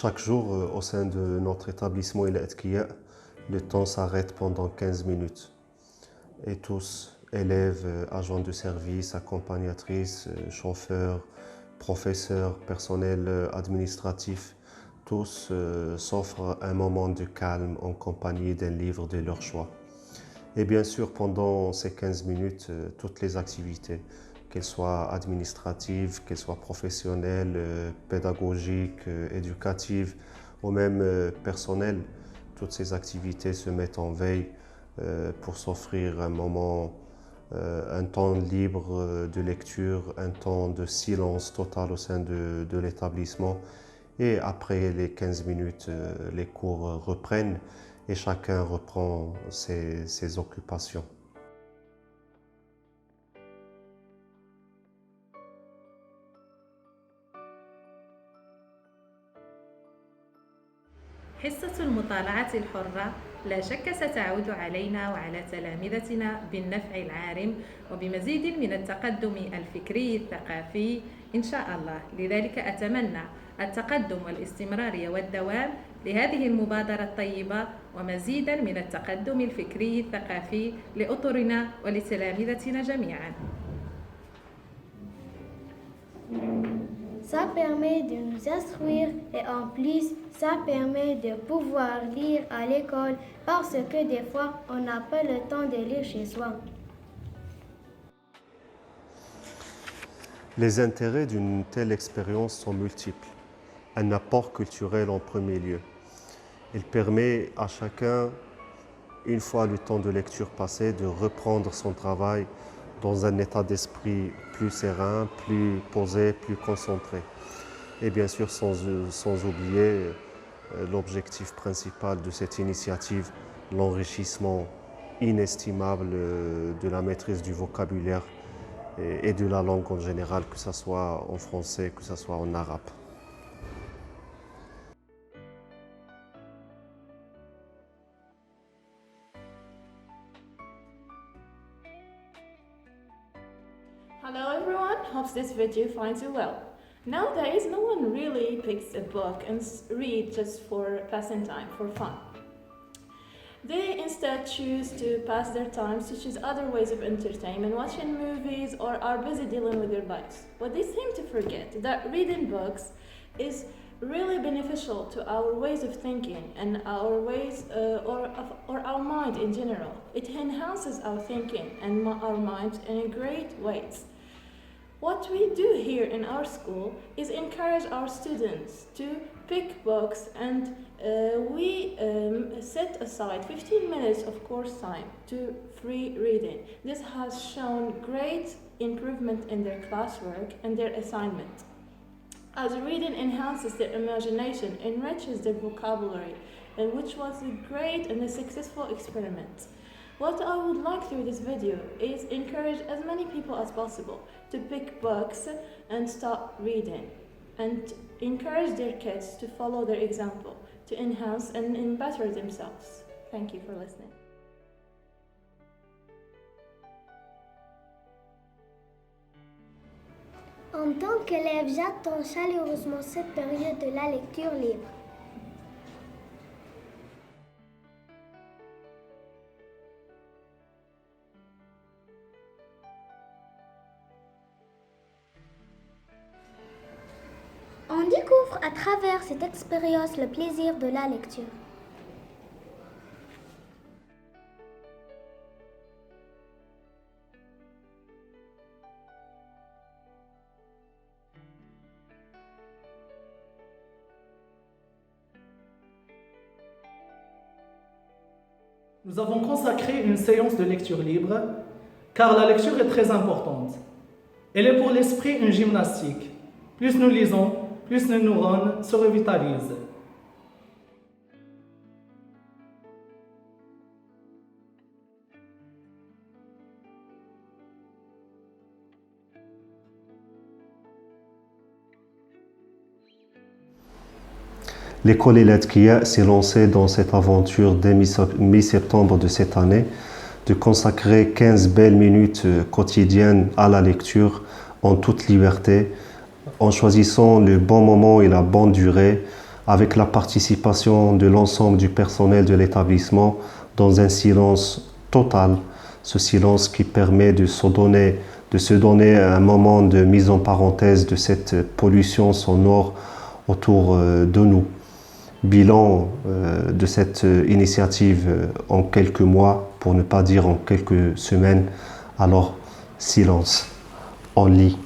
Chaque jour, au sein de notre établissement El Atkiya, le temps s'arrête pendant 15 minutes. Et tous, élèves, agents de service, accompagnatrices, chauffeurs, professeurs, personnel administratif, tous s'offrent un moment de calme en compagnie d'un livre de leur choix. Et bien sûr, pendant ces 15 minutes, toutes les activités, qu'elles soient administratives, qu'elles soient professionnelles, pédagogiques, éducatives ou même personnelles, toutes ces activités se mettent en veille pour s'offrir un moment, un temps libre de lecture, un temps de silence total au sein de l'établissement. Et après les 15 minutes, les cours reprennent et chacun reprend ses occupations. حصة المطالعة الحرة لا شك ستعود علينا وعلى تلامذتنا بالنفع العارم وبمزيد من التقدم الفكري الثقافي إن شاء الله. لذلك أتمنى التقدم والاستمرارية والدوام لهذه المبادرة الطيبة ومزيدا من التقدم الفكري الثقافي لأطرنا ولتلامذتنا جميعا. Ça permet de nous instruire et en plus, ça permet de pouvoir lire à l'école parce que des fois, on n'a pas le temps de lire chez soi. Les intérêts d'une telle expérience sont multiples. Un apport culturel en premier lieu. Il permet à chacun, une fois le temps de lecture passé, de reprendre son travail dans un état d'esprit plus serein, plus posé, plus concentré. Et bien sûr, sans oublier l'objectif principal de cette initiative, l'enrichissement inestimable de la maîtrise du vocabulaire et de la langue en général, que ce soit en français, que ce soit en arabe. Hello everyone, hope this video finds you well. Nowadays, no one really picks a book and read just for passing time, for fun. They instead choose to pass their time, such as other ways of entertainment, watching movies, or are busy dealing with their lives. But they seem to forget that reading books is really beneficial to our ways of thinking and our ways or our mind in general. It enhances our thinking and our mind in great ways. What we do here in our school is encourage our students to pick books, and we set aside 15 minutes of course time to free reading. This has shown great improvement in their classwork and their assignment, as reading enhances their imagination, enriches their vocabulary, and which was a great and a successful experiment. What I would like through this video is encourage as many people as possible to pick books and start reading, and encourage their kids to follow their example, to enhance and better themselves. Thank you for listening. En tant qu'élève, j'attends chaleureusement cette période de la lecture libre. On découvre à travers cette expérience le plaisir de la lecture. Nous avons consacré une séance de lecture libre car la lecture est très importante. Elle est pour l'esprit une gymnastique. Plus nous lisons, plus nos neurones se revitalisent. L'école El Atkiya s'est lancée dans cette aventure dès mi-septembre de cette année, de consacrer 15 belles minutes quotidiennes à la lecture en toute liberté, en choisissant le bon moment et la bonne durée, avec la participation de l'ensemble du personnel de l'établissement dans un silence total, ce silence qui permet de se donner un moment de mise en parenthèse de cette pollution sonore autour de nous. Bilan de cette initiative en quelques mois, pour ne pas dire en quelques semaines, alors silence, on lit.